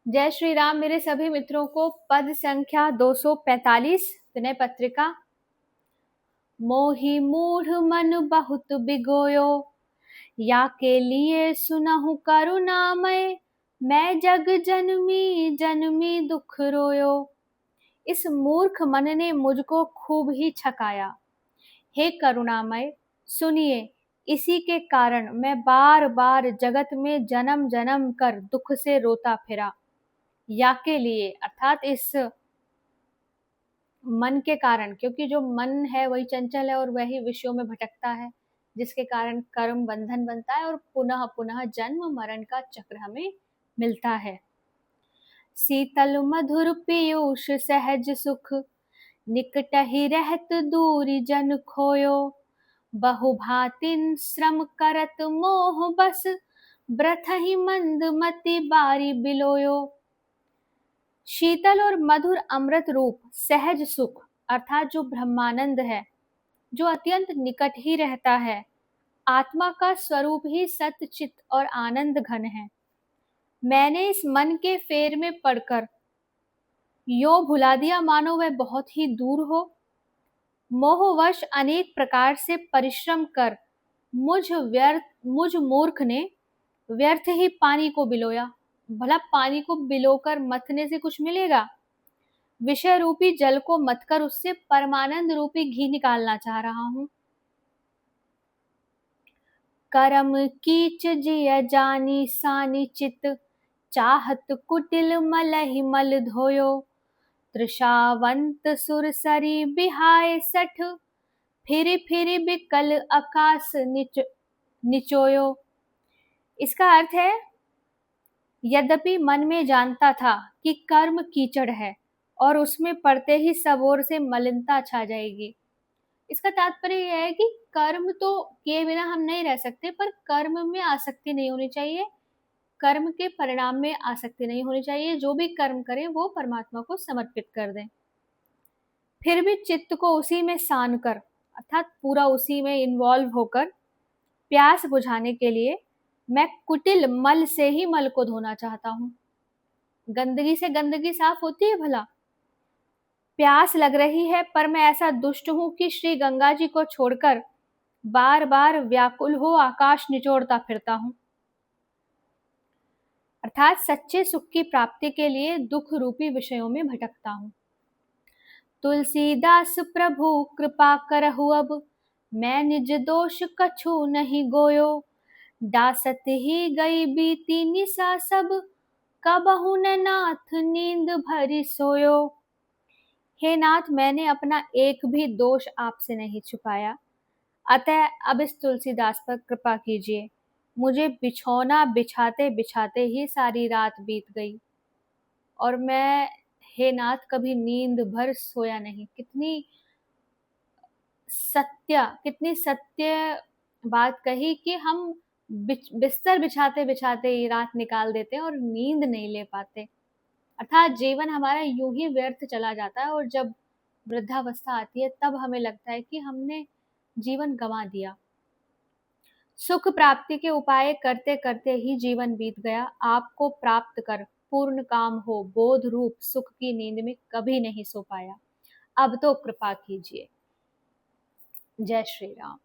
जय श्री राम। मेरे सभी मित्रों को पद संख्या 245 विनय पत्रिका। मोहि मूढ़ मन बहुत बिगोयो, या के लिए सुनहु करुणामय, मैं जग जन्मी जन्मी दुख रोयो। इस मूर्ख मन ने मुझको खूब ही छकाया। हे करुणामय, सुनिए, इसी के कारण मैं बार बार जगत में जन्म जन्म कर दुख से रोता फिरा। या के लिए अर्थात इस मन के कारण, क्योंकि जो मन है वही चंचल है और वही विषयों में भटकता है, जिसके कारण कर्म बंधन बनता है और पुनः पुनः जन्म मरण का चक्र हमें मिलता है। शीतल मधुर पीयूष सहज सुख, निकट ही रहत दूरी जन खोयो। बहुभातिन श्रम करत मोह बस, ब्रथ ही मंद मति बारी बिलोयो। शीतल और मधुर अमृत रूप सहज सुख अर्थात जो ब्रह्मानंद है, जो अत्यंत निकट ही रहता है, आत्मा का स्वरूप ही सत्य चित्त और आनंद घन है। मैंने इस मन के फेर में पड़कर यो भुला दिया मानो वह बहुत ही दूर हो। मोहवश अनेक प्रकार से परिश्रम कर मुझ मूर्ख ने व्यर्थ ही पानी को बिलोया। भला पानी को बिलोकर मथने से कुछ मिलेगा? विषय रूपी जल को मतकर उससे परमानंद रूपी घी निकालना चाह रहा हूं। करम कीच जिय जानी सानी चित, चाहत कुटिल मलहि मल धोयो। तृषावंत सुरसरी बिहाय सठ, फिर फिर बिकल आकाश निचोयो। इसका अर्थ है, यद्यपि मन में जानता था कि कर्म कीचड़ है और उसमें पड़ते ही सब ओर से मलिनता छा जाएगी। इसका तात्पर्य यह है कि कर्म तो किए बिना हम नहीं रह सकते, पर कर्म में आसक्ति नहीं होनी चाहिए, कर्म के परिणाम में आसक्ति नहीं होनी चाहिए। जो भी कर्म करें वो परमात्मा को समर्पित कर दें। फिर भी चित्त को उसी में सान कर अर्थात पूरा उसी में इन्वॉल्व होकर प्यास बुझाने के लिए मैं कुटिल मल से ही मल को धोना चाहता हूं। गंदगी से गंदगी साफ होती है भला? प्यास लग रही है, पर मैं ऐसा दुष्ट हूं कि श्री गंगा जी को छोड़कर बार बार व्याकुल हो आकाश निचोड़ता फिरता हूं। अर्थात सच्चे सुख की प्राप्ति के लिए दुख रूपी विषयों में भटकता हूं। तुलसीदास प्रभु कृपा करहु अब, मैं निज दोष कछु नहीं गोयो। दासत ही गई बीती निशा सब, कबहु न नाथ नींद भरी सोयो। हे नाथ, मैंने अपना एक भी दोष आपसे नहीं छुपाया, अतः अब इस तुलसीदास पर कृपा कीजिए। मुझे बिछौना बिछाते बिछाते ही सारी रात बीत गई और मैं, हे नाथ, कभी नींद भर सोया नहीं। कितनी सत्य बात कही कि हम बिस्तर बिछाते बिछाते ही रात निकाल देते हैं और नींद नहीं ले पाते। अर्थात जीवन हमारा यूं ही व्यर्थ चला जाता है और जब वृद्धावस्था आती है तब हमें लगता है कि हमने जीवन गंवा दिया। सुख प्राप्ति के उपाय करते करते ही जीवन बीत गया। आपको प्राप्त कर पूर्ण काम हो बोध रूप सुख की नींद में कभी नहीं सो पाया। अब तो कृपा कीजिए। जय श्री राम।